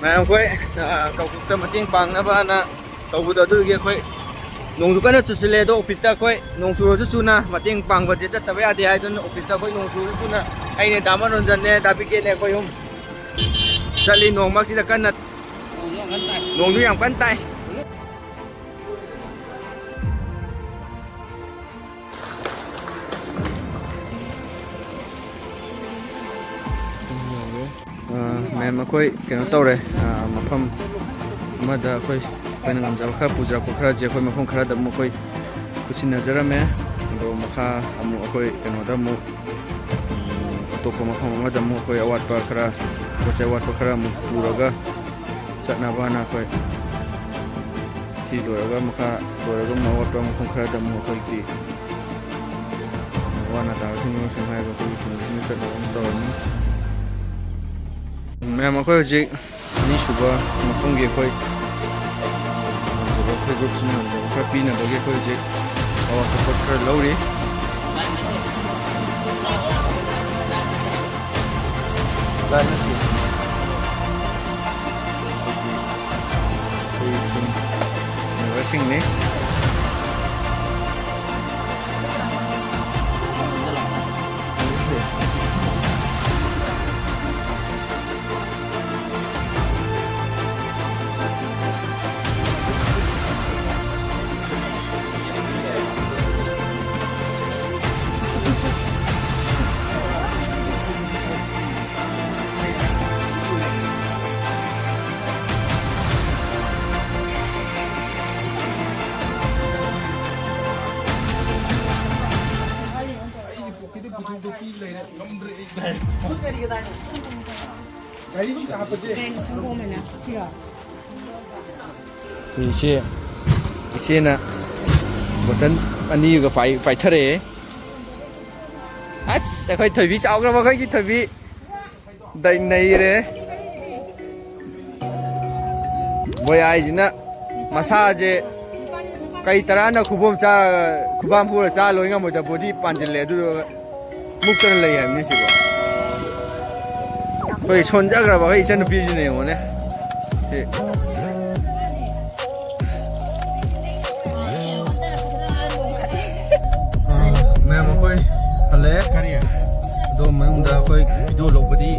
ꯃꯌꯥꯝ ꯑꯩꯈꯣꯏ ꯀꯧꯕꯨꯛꯇ ꯃꯇꯦꯡ ꯄꯥꯡꯅꯕꯅ ꯇꯧꯕꯗꯣ ꯑꯗꯨꯒꯤ ꯑꯩꯈꯣꯏ ꯅꯣꯡꯁꯨ ꯀꯟꯅ ꯆꯨꯁꯤꯜꯂꯦ ꯑꯗꯣ ꯑꯣꯐꯤꯁꯇ ꯑꯩꯈꯣꯏ ꯅꯣꯡ ꯆꯨꯔꯁꯨ ꯆꯨꯅ ꯃꯇꯦꯡ ꯄꯥꯡꯕꯁꯦ ꯆꯠꯇꯕ ꯌꯥꯗꯦ ꯍꯥꯏꯗꯨꯅ ꯑꯣꯐꯤꯁꯇ ꯑꯩꯈꯣꯏ ꯅꯣꯡ ꯆꯨꯔꯁꯨ ꯆꯨꯅ ꯑꯩꯅꯦ ꯗꯥ ꯃꯅꯣꯟꯖꯟꯅꯦ ꯗꯥ ꯕꯤꯀꯦꯠꯅꯦ ꯑꯩꯈꯣꯏ ꯑꯍꯨꯝ ꯆꯠꯂꯤ ꯅꯣꯡꯃꯛꯁꯤꯗ ꯀꯟꯅ ꯅꯣꯡꯁꯨ ꯌꯥꯝ ꯀꯟꯅ ꯇꯥꯏ ꯃꯦꯝ ꯑꯩꯈꯣꯏ ꯀꯩꯅꯣ ꯇꯧꯔꯦ ꯃꯐꯝ ꯑꯃꯗ ꯑꯩꯈꯣꯏꯅ ꯉꯝꯖꯕ ꯈꯔ ꯄꯨꯖꯔꯛꯄ ꯈꯔꯁꯦ ꯑꯩꯈꯣꯏ ꯃꯐꯝ ꯈꯔꯗ ꯑꯃꯨꯛ ꯑꯩꯈꯣꯏ ꯈꯨꯠꯁꯤꯟꯅꯖꯔꯝꯃꯦ ꯑꯗꯣ ꯃꯈꯥ ꯑꯃꯨꯛ ꯑꯩꯈꯣꯏ ꯀꯩꯅꯣꯗ ꯑꯃꯨꯛ ꯑꯇꯣꯞꯄ ꯃꯐꯝ ꯑꯃꯗ ꯑꯃꯨꯛ ꯑꯩꯈꯣꯏ ꯑꯋꯥꯠꯄ ꯈꯔ ꯄꯣꯠ ꯆꯩ ꯑꯋꯥꯠꯄ ꯈꯔ ꯑꯃꯨꯛ ꯄꯨꯔꯒ ꯆꯠꯅꯕꯅ ꯑꯩꯈꯣꯏ ꯁꯤ ꯂꯣꯏꯔꯒ ꯃꯈꯥ ꯂꯣꯏꯔꯒ ꯑꯃꯨꯛ ꯑꯋꯥꯠꯄ ꯃꯐꯝ ꯈꯔꯗ ꯑꯃꯨꯛ ꯑꯩꯈꯣꯏꯒꯤ ꯑꯋꯥ ꯑꯅꯥ ꯇꯥꯕꯁꯤꯡ ꯑꯃꯁꯨꯡ ꯍꯥꯏꯔꯤꯕ ꯑꯩꯈꯣꯏꯒꯤ ꯊꯨꯡꯕꯁꯤꯡ ꯆꯠꯅꯕ ꯑꯃꯨꯛ ꯇꯧꯔꯅꯤ ꯃꯌꯥꯝ ꯑꯩꯈꯣꯏ ꯍꯧꯖꯤꯛ ꯑꯅꯤꯁꯨꯕ ꯃꯐꯝꯒꯤ ꯑꯩꯈꯣꯏ ꯑꯩꯈꯣꯏ ꯒ꯭ꯔꯨꯞꯁꯤꯅ ꯉꯝꯖꯕ ꯈꯔ ꯄꯤꯅꯕꯒꯤ ꯑꯩꯈꯣꯏ ꯍꯧꯖꯤꯛ ꯑꯋꯥꯠꯄ ꯄꯣꯠ ꯈꯔ ꯂꯧꯔꯤ ꯃꯦꯝꯕꯔꯁꯤꯡꯅꯤ 이제나 버튼 아니가 파이터래 아스 거의 더비 짜오그라마 거기 더비 나이래 뭐야 이제나 마사제 कई तरह ना खुबम चा खुबाम पूरा चा लोइंगा मोटा बॉडी पांजले दु मुक्तर ले है मिसिबो कोई छोंजा ग्रबा कोई चन पीज ने होने ते मैं कोई हले करिया दो मैं उनका कोई वीडियो लोग बदी